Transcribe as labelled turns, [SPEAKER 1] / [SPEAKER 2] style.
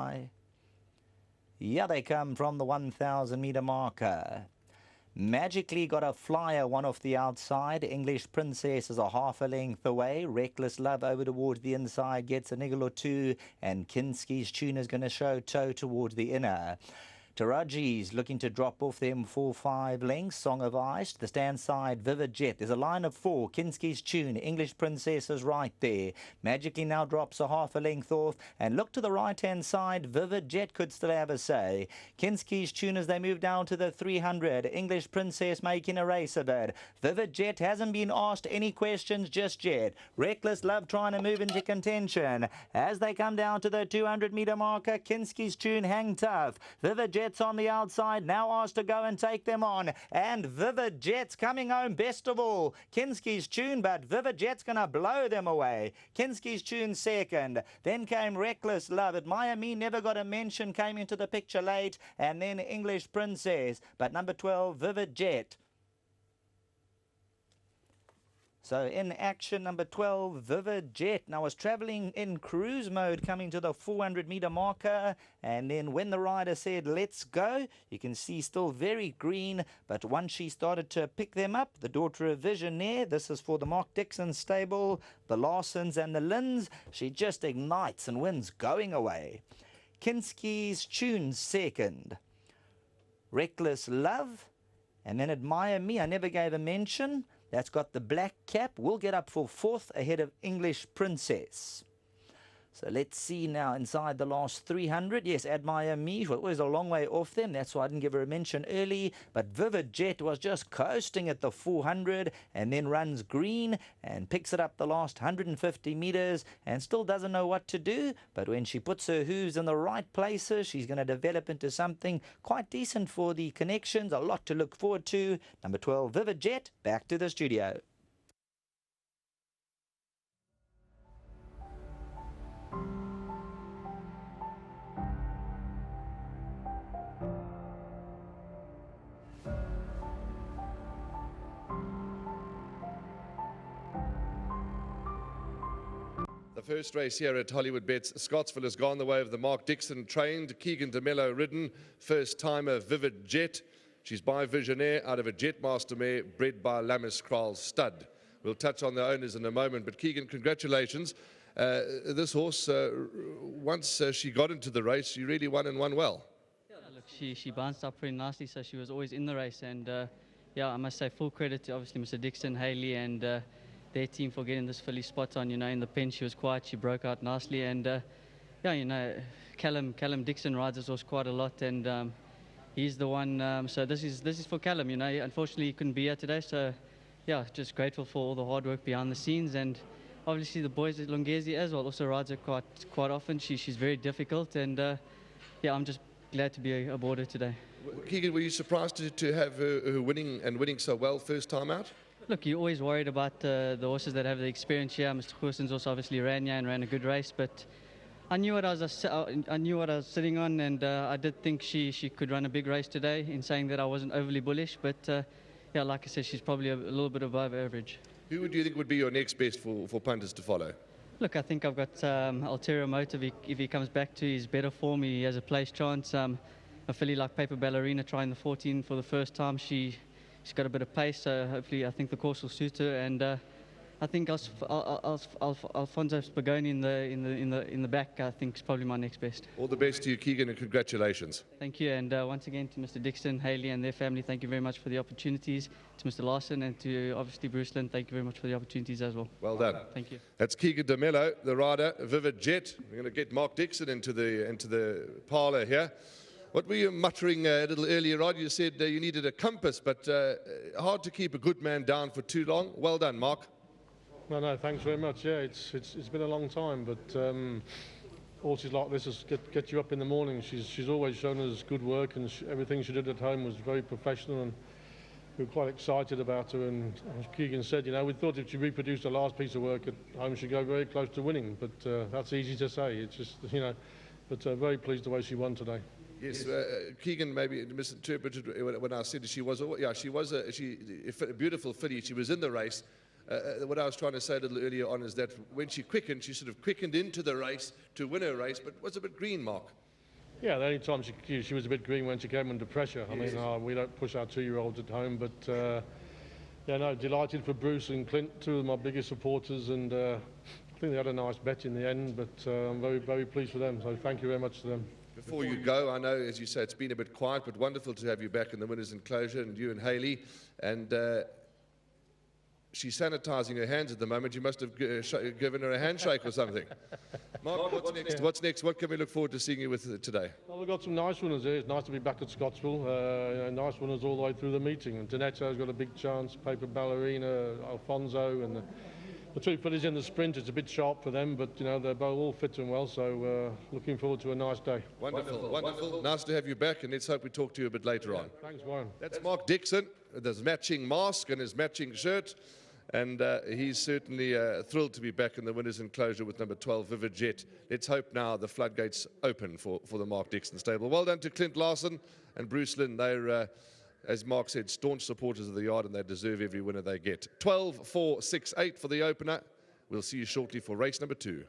[SPEAKER 1] by. Yeah, they come from the 1,000 meter marker. Magically got a flyer, one off the outside. English Princess is a half a length away. Reckless Love over towards the inside, gets a niggle or two. And Kinski's Tune is going to show toe towards the inner. Taraji's looking to drop off them 4-5 lengths. Song of Ice, the stand side, Vivid Jet. There's a line of 4. Kinski's Tune, English Princess is right there. Magically now drops a half a length off. And look to the right-hand side, Vivid Jet could still have a say. Kinski's Tune as they move down to the 300. English Princess making a race of it. Vivid Jet hasn't been asked any questions just yet. Reckless Love trying to move into contention. As they come down to the 200 meter marker, Kinski's Tune hang tough. Vivid Jet on the outside, now asked to go and take them on. And Vivid Jet's coming home best of all. Kinski's Tune, but Vivid Jet's going to blow them away. Kinski's Tune second. Then came Reckless Love. Admire Me never got a mention, came into the picture late. And then English Princess. But number 12, Vivid Jet. So in action, number 12, Vivid Jet. Now was travelling in cruise mode coming to the 400 meter marker. And then when the rider said, let's go, you can see still very green. But once she started to pick them up, the daughter of Visionaire, this is for the Mark Dixon stable, the Larsons and the Linds, she just ignites and wins going away. Kinski's Tune second. Reckless Love. And then Admire Me, I never gave a mention. That's got the black cap. We'll get up for fourth ahead of English Princess. So let's see now inside the last 300. Yes, Admire Me was a long way off them. That's why I didn't give her a mention early. But Vivid Jet was just coasting at the 400 and then runs green and picks it up the last 150 meters and still doesn't know what to do. But when she puts her hooves in the right places, she's going to develop into something quite decent for the connections. A lot to look forward to. Number 12, Vivid Jet, back to the studio.
[SPEAKER 2] The first race here at Hollywoodbets, Scottsville has gone the way of the Mark Dixon trained, Keegan DeMello ridden, first timer Vivid Jet. She's by Visionaire out of a Jetmaster mare bred by Lammis Kral Stud. We'll touch on the owners in a moment, but Keegan, congratulations. This horse, once she got into the race, she really won and won well.
[SPEAKER 3] Yeah, look, she bounced up pretty nicely, so she was always in the race. And yeah, I must say full credit to obviously Mr. Dixon, Haley, and their team for getting this filly spot on. You know, in the pen she was quiet, she broke out nicely, and yeah, you know, Callum Dixon rides this horse quite a lot, and he's the one. So this is for Callum. You know, unfortunately he couldn't be here today, so yeah, just grateful for all the hard work behind the scenes, and obviously the boys at Longezi as well also rides her quite often. She's very difficult, and yeah, I'm just glad to be aboard her today.
[SPEAKER 2] Keegan, were you surprised to have her winning so well first time out?
[SPEAKER 3] Look, you're always worried about the horses that have the experience here. Mr. Goossens also obviously ran here and ran a good race, but I knew what I was sitting on, and I did think she could run a big race today. In saying that, I wasn't overly bullish, but yeah, like I said, she's probably a little bit above average.
[SPEAKER 2] Who would you think would be your next best for punters to follow?
[SPEAKER 3] Look, I think I've got Ulterior Motive. If he comes back to his better form, he has a place chance. A filly like Paper Ballerina trying the 14 for the first time. She's got a bit of pace, so hopefully I think the course will suit her. And I think Alfonso Spagoni in the back, I think, is probably my next best.
[SPEAKER 2] All the best to you, Keegan, and congratulations.
[SPEAKER 3] Thank you, and once again to Mr. Dixon, Haley, and their family, thank you very much for the opportunities. To Mr. Larson and to obviously Bruce Lynn, thank you very much for the opportunities as well.
[SPEAKER 2] Well done.
[SPEAKER 3] Thank you.
[SPEAKER 2] That's Keegan DeMello, the rider, Vivid Jet. We're going to get Mark Dixon into the parlour here. What were you muttering a little earlier on? You said you needed a compass, but hard to keep a good man down for too long. Well done, Mark.
[SPEAKER 4] No, thanks very much. Yeah, it's been a long time, but horses like this is get you up in the morning. She's always shown us good work, and everything she did at home was very professional, and we were quite excited about her. And as Keegan said, you know, we thought if she reproduced the last piece of work at home, she'd go very close to winning. But that's easy to say. It's just, you know, but very pleased the way she won today.
[SPEAKER 2] Yes, Keegan maybe misinterpreted when I said she was a beautiful filly. She was in the race. What I was trying to say a little earlier on is that when she quickened, she sort of quickened into the race to win her race, but was a bit green, Mark.
[SPEAKER 4] Yeah, the only time she was a bit green when she came under pressure. I mean, we don't push our 2-year-olds at home, but yeah, no, delighted for Bruce and Clint, two of my biggest supporters, and I think they had a nice bet in the end, but I'm very, very pleased for them, so thank you very much to them.
[SPEAKER 2] Before you go, I know, as you say, it's been a bit quiet, but wonderful to have you back in the winners' enclosure, and you and Hayley. And she's sanitising her hands at the moment. You must have given her a handshake or something. Mark, what's next? What's next? What can we look forward to seeing you with today?
[SPEAKER 4] Well, we've got some nice winners here. It's nice to be back at Scottsville. Nice winners all the way through the meeting. And Donetto's got a big chance. Paper Ballerina, Alfonso, and the two fillies in the sprint. It's a bit sharp for them, but you know they're both all fit and well. So looking forward to a nice day.
[SPEAKER 2] Wonderful, wonderful. Nice to have you back, and let's hope we talk to you a bit later on.
[SPEAKER 4] Thanks, Warren.
[SPEAKER 2] That's Mark Dixon with his matching mask and his matching shirt. And he's certainly thrilled to be back in the winners' enclosure with number 12, Vivid Jet. Let's hope now the floodgates open for the Mark Dixon stable. Well done to Clint Larson and Bruce Lynn. They're, as Mark said, staunch supporters of the yard, and they deserve every winner they get. 12, 4, 6, 8 for the opener. We'll see you shortly for race number 2.